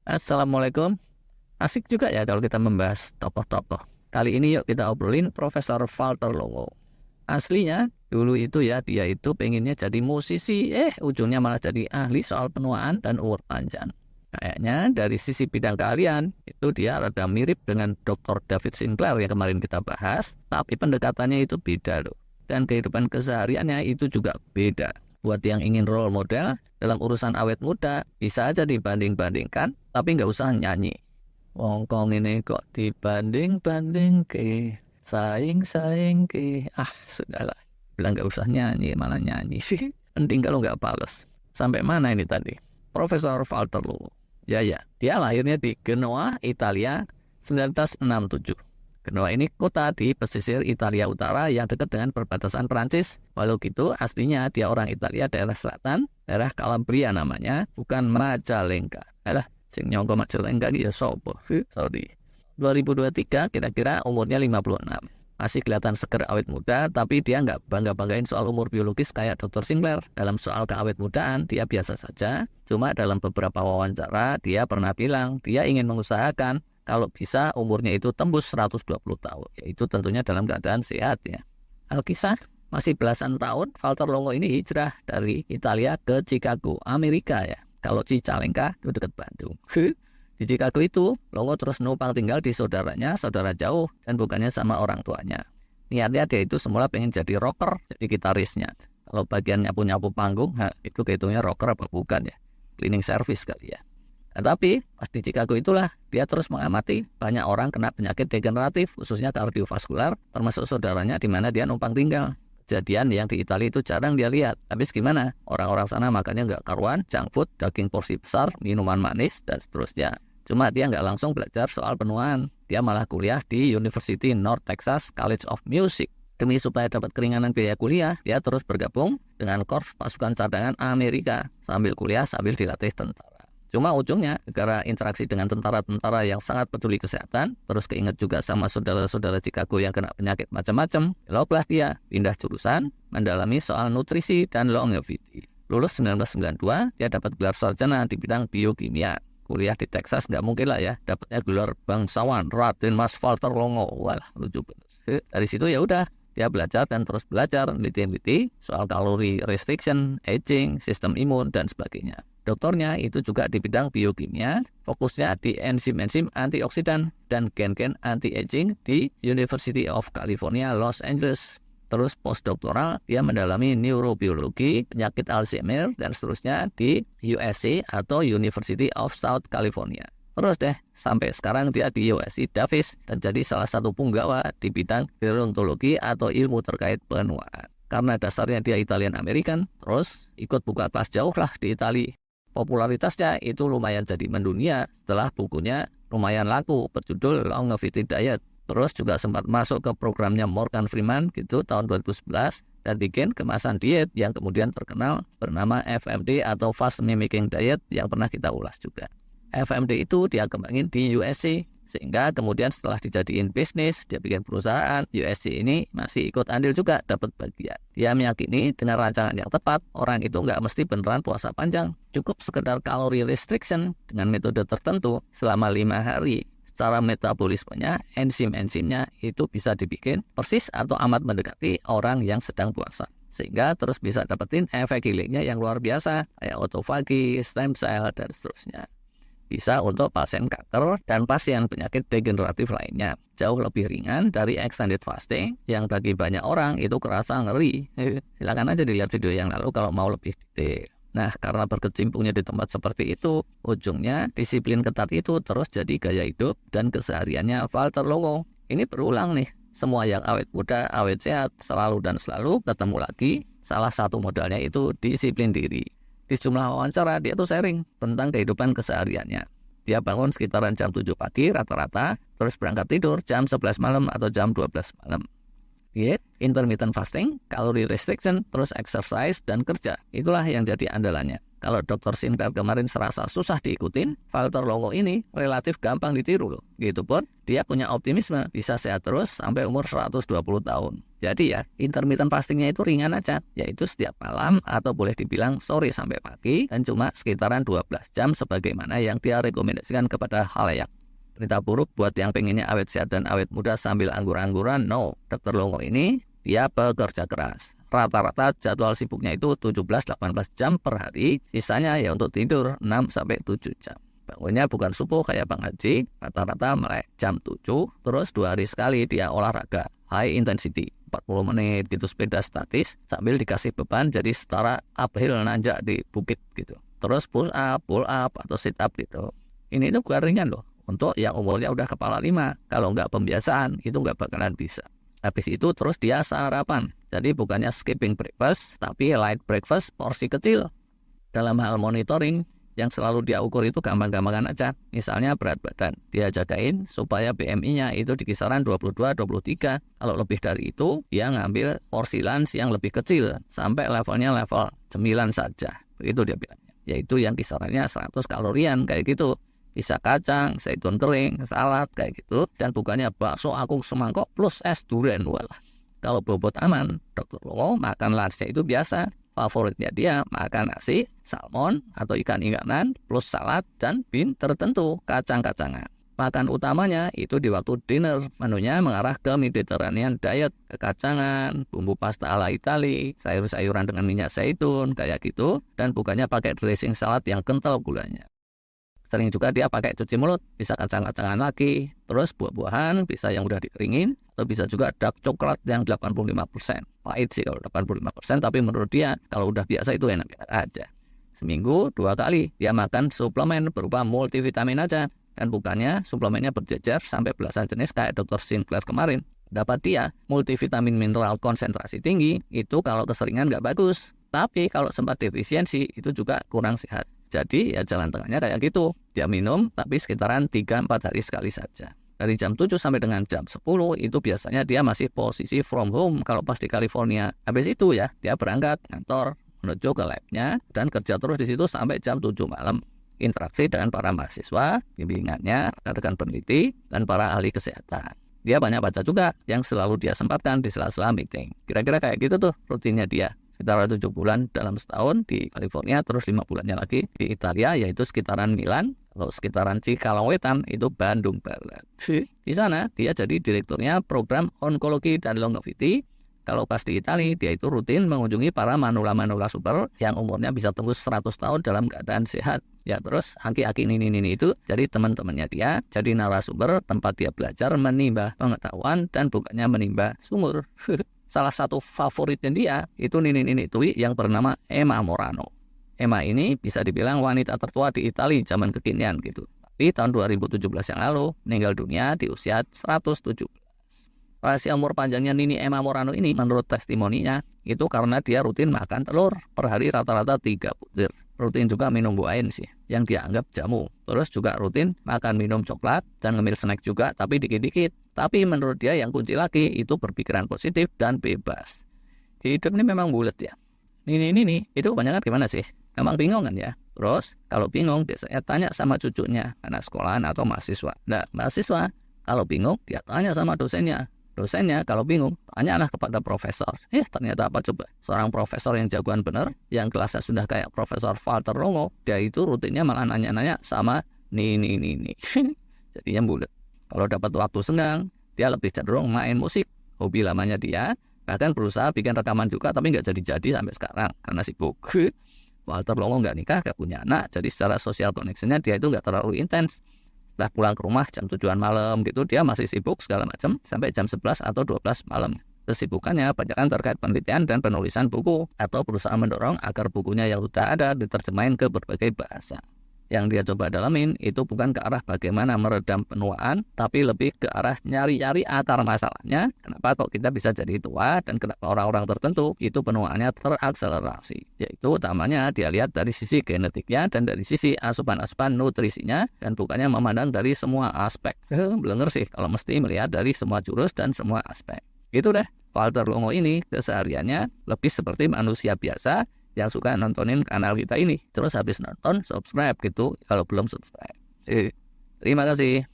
Assalamualaikum. Asik juga ya kalau kita membahas tokoh-tokoh. Kali ini yuk kita obrolin Profesor Walter Longo. Aslinya dulu itu ya dia itu pengennya jadi musisi, ujungnya malah jadi ahli soal penuaan dan umur panjang. Kayaknya dari sisi bidang keahlian itu dia rada mirip dengan Dr. David Sinclair yang kemarin kita bahas, tapi pendekatannya itu beda loh. Dan kehidupan kesehariannya itu juga beda. Buat yang ingin role model dalam urusan awet muda, bisa aja dibanding-bandingkan, tapi nggak usah nyanyi. Wongkong ini kok dibanding-banding ke, saing-saing ke. Sudahlah. Bilang nggak usah nyanyi, malah nyanyi sih. Penting kalau nggak pales. Sampai mana ini tadi? Profesor Walter Longo. Ya, dia lahirnya di Genoa, Italia, 1967. Genoa ini kota di pesisir Italia Utara yang dekat dengan perbatasan Perancis. Walau gitu, aslinya dia orang Italia daerah selatan, daerah Calabria namanya, bukan Majalengka. Sing nyongko Majalengka ya sopo. Sorry. 2023 kira-kira umurnya 56. Masih kelihatan seger awet muda, tapi dia nggak bangga-banggain soal umur biologis kayak Dr. Sinclair. Dalam soal keawet mudaan, dia biasa saja. Cuma dalam beberapa wawancara, dia pernah bilang dia ingin mengusahakan kalau bisa umurnya itu tembus 120 tahun. Yaitu tentunya dalam keadaan sehat ya. Alkisah, masih belasan tahun, Walter Longo ini hijrah dari Italia ke Chicago, Amerika ya. Kalau Cicalengka itu dekat Bandung. Di Chicago itu, Longo terus numpang tinggal di saudaranya, saudara jauh, dan bukannya sama orang tuanya. Niatnya dia itu semula pengen jadi rocker, jadi gitarisnya. Kalau bagian nyapu-nyapu panggung, itu kehitungnya rocker apa bukan ya? Cleaning service kali ya. Nah, tapi pas di Chicago itulah dia terus mengamati banyak orang kena penyakit degeneratif, khususnya kardiovaskular, termasuk saudaranya di mana dia numpang tinggal. Kejadian yang di Italia itu jarang dia lihat. Habis gimana? Orang-orang sana makannya nggak karuan, junk food, daging porsi besar, minuman manis, dan seterusnya. Cuma dia nggak langsung belajar soal penuaan. Dia malah kuliah di University North Texas College of Music. Demi supaya dapat keringanan biaya kuliah, dia terus bergabung dengan Korps Pasukan Cadangan Amerika. Sambil kuliah, sambil dilatih tentara. Cuma ujungnya, gara interaksi dengan tentara-tentara yang sangat peduli kesehatan, terus keinget juga sama saudara-saudara Chicago yang kena penyakit macam-macam, beloklah dia pindah jurusan, mendalami soal nutrisi dan longevity. Lulus 1992, dia dapat gelar sarjana di bidang biokimia. Kuliah di Texas nggak mungkin lah ya, dapatnya gelar bangsawan Raden Mas Walter Longo. Walah, lucu banget. Dari situ ya udah, dia belajar dan terus belajar, neliti soal kalori restriction, aging, sistem imun, dan sebagainya. Doktornya itu juga di bidang biokimia, fokusnya di enzim-enzim antioksidan dan gen-gen anti-aging di University of California, Los Angeles. Terus postdoktoral, dia mendalami neurobiologi, penyakit Alzheimer, dan seterusnya di USC atau University of South California. Terus deh, sampai sekarang dia di USC Davis dan jadi salah satu punggawa di bidang gerontologi atau ilmu terkait penuaan. Karena dasarnya dia Italian American, terus ikut buka kelas jauh lah di Italia. Popularitasnya itu lumayan jadi mendunia setelah bukunya lumayan laku berjudul Longevity Diet. Terus juga sempat masuk ke programnya Morgan Freeman gitu tahun 2011 dan bikin kemasan diet yang kemudian terkenal bernama FMD atau Fast Mimicking Diet yang pernah kita ulas juga. FMD itu dia kembangin di USC sehingga kemudian setelah dijadiin bisnis, dia bikin perusahaan, USC ini masih ikut andil juga dapat bagian. Dia meyakini dengan rancangan yang tepat, orang itu nggak mesti beneran puasa panjang. Cukup sekedar kalori restriction dengan metode tertentu selama 5 hari. Secara metabolismenya, enzim-enzimnya itu bisa dibikin persis atau amat mendekati orang yang sedang puasa. Sehingga terus bisa dapetin efek healingnya yang luar biasa, kayak autofagi, stem cell, dan seterusnya. Bisa untuk pasien kanker dan pasien penyakit degeneratif lainnya. Jauh lebih ringan dari extended fasting yang bagi banyak orang itu kerasa ngeri. Silakan aja dilihat video yang lalu kalau mau lebih detail. Nah, karena berkecimpungnya di tempat seperti itu, ujungnya disiplin ketat itu terus jadi gaya hidup dan kesehariannya Walter Longo. Ini berulang nih, semua yang awet muda, awet sehat, selalu dan selalu ketemu lagi. Salah satu modalnya itu disiplin diri. Di sejumlah wawancara dia tuh sharing tentang kehidupan kesehariannya. Dia bangun sekitaran jam 7 pagi rata-rata, terus berangkat tidur jam 11 malam atau jam 12 malam. Diet, intermittent fasting, calorie restriction, terus exercise dan kerja. Itulah yang jadi andalannya. Kalau Dr. Sinclair kemarin serasa susah diikutin, Valter Longo ini relatif gampang ditiru loh. Gitu pun, dia punya optimisme bisa sehat terus sampai umur 120 tahun. Jadi ya, intermittent fastingnya itu ringan aja, yaitu setiap malam atau boleh dibilang sore sampai pagi dan cuma sekitaran 12 jam sebagaimana yang dia rekomendasikan kepada khalayak. Berita buruk buat yang pengennya awet sehat dan awet muda sambil anggur-angguran, no. Dr. Longo ini, dia pekerja keras. Rata-rata jadwal sibuknya itu 17-18 jam per hari, sisanya ya untuk tidur 6-7 jam. Bangunnya bukan subuh kayak Bang Haji, rata-rata melek jam 7, terus 2 hari sekali dia olahraga, high intensity, 40 menit gitu sepeda statis, sambil dikasih beban jadi setara uphill nanjak di bukit gitu. Terus push up, pull up, atau sit up gitu. Ini tuh bukan ringan loh, untuk yang umurnya udah kepala 5, kalau nggak pembiasaan itu nggak bakalan bisa. Habis itu terus dia sarapan. Jadi bukannya skipping breakfast, tapi light breakfast porsi kecil. Dalam hal monitoring, yang selalu dia ukur itu gampang-gampangan aja. Misalnya berat badan. Dia jagain supaya BMI-nya itu di kisaran 22-23. Kalau lebih dari itu, dia ngambil porsi lunch yang lebih kecil. Sampai levelnya level 9 saja. Begitu dia bilangnya. Yaitu yang kisarannya 100 kalorian kayak gitu. Bisa kacang, zaitun kering, salad kayak gitu, dan bukannya bakso agung semangkok plus es durian. Walah, kalau bobot aman, Dr. Longo makan lunchnya itu biasa. Favoritnya dia makan nasi, salmon atau ikan-ikanan plus salad dan bean tertentu, kacang-kacangan. Makan utamanya itu di waktu dinner, menunya mengarah ke Mediterranean diet, kekacangan, bumbu pasta ala Itali, sayur-sayuran dengan minyak zaitun kayak gitu, dan bukannya pakai dressing salad yang kental gulanya. Sering juga dia pakai cuci mulut, bisa kacang-kacangan lagi, terus buah-buahan, bisa yang udah dikeringin, atau bisa juga dark coklat yang 85%. Pahit sih kalau 85%, tapi menurut dia kalau udah biasa itu enak-enak aja. Seminggu 2 kali dia makan suplemen berupa multivitamin aja, dan bukannya suplemennya berjejer sampai belasan jenis kayak Dr. Sinclair kemarin. Dapat dia multivitamin mineral konsentrasi tinggi, itu kalau keseringan nggak bagus. Tapi kalau sempat defisiensi, itu juga kurang sehat. Jadi ya jalan tengahnya kayak gitu. Dia minum tapi sekitaran 3-4 hari sekali saja. Dari jam 7 sampai dengan jam 10 itu biasanya dia masih posisi from home kalau pas di California. Habis itu ya dia berangkat kantor menuju ke labnya dan kerja terus di situ sampai jam 7 malam. Interaksi dengan para mahasiswa, bimbingannya, rekan-rekan peneliti, dan para ahli kesehatan. Dia banyak baca juga yang selalu dia sempatkan di sela-sela meeting. Kira-kira kayak gitu tuh rutinnya dia. Sekitar 7 bulan dalam setahun di California, terus 5 bulannya lagi di Italia, yaitu sekitaran Milan, kalau sekitaran Cikalongwetan itu Bandung Barat. Di sana dia jadi direkturnya program onkologi dan longevity. Kalau pas di Italia, dia itu rutin mengunjungi para manula-manula super yang umurnya bisa tembus 100 tahun dalam keadaan sehat. Ya terus aki-aki ini itu jadi teman-temannya dia, jadi narasumber tempat dia belajar menimba pengetahuan dan bukannya menimba sumur. Salah satu favoritnya dia itu Nini Tui yang bernama Emma Morano. Emma ini bisa dibilang wanita tertua di Italia zaman kekinian gitu. Tapi tahun 2017 yang lalu meninggal dunia di usia 117. Rahasia umur panjangnya Nini Emma Morano ini menurut testimoninya itu karena dia rutin makan telur per hari rata-rata 3 butir. Rutin juga minum wine sih yang dia anggap jamu. Terus juga rutin makan minum coklat dan ngemil snack juga tapi dikit-dikit. Tapi menurut dia yang kunci lagi itu berpikiran positif dan bebas. Hidup ini memang bulat ya. Nini itu kebanyakan gimana sih? Emang bingung kan ya? Terus kalau bingung biasanya tanya sama cucunya, anak sekolahan atau mahasiswa. Nah mahasiswa kalau bingung dia tanya sama dosennya. Dosennya kalau bingung, tanyalah kepada profesor. Ternyata apa coba? Seorang profesor yang jagoan bener, yang kelasnya sudah kayak Profesor Valter Longo, dia itu rutinnya malah nanya-nanya sama Nini. Jadinya bulat. Kalau dapat waktu senggang, dia lebih cenderung main musik. Hobi lamanya dia, bahkan berusaha bikin rekaman juga, tapi nggak jadi-jadi sampai sekarang, karena sibuk. Valter Longo nggak nikah, nggak punya anak, jadi secara sosial connection-nya dia itu nggak terlalu intens. Setelah pulang ke rumah jam 7-an malam gitu, dia masih sibuk segala macam sampai jam 11 atau 12 malam. Kesibukannya banyak terkait penelitian dan penulisan buku atau berusaha mendorong agar bukunya yang sudah ada diterjemahin ke berbagai bahasa. Yang dia coba dalamin itu bukan ke arah bagaimana meredam penuaan, tapi lebih ke arah nyari-nyari akar masalahnya. Kenapa kok kita bisa jadi tua dan kenapa orang-orang tertentu itu penuaannya terakselerasi. Yaitu utamanya dia lihat dari sisi genetiknya dan dari sisi asupan-asupan nutrisinya dan bukannya memandang dari semua aspek. Blenger sih kalau mesti melihat dari semua jurus dan semua aspek. Gitu deh, Valter Longo ini kesehariannya lebih seperti manusia biasa yang suka nontonin kanal kita ini. Terus habis nonton subscribe gitu kalau belum subscribe. Terima kasih.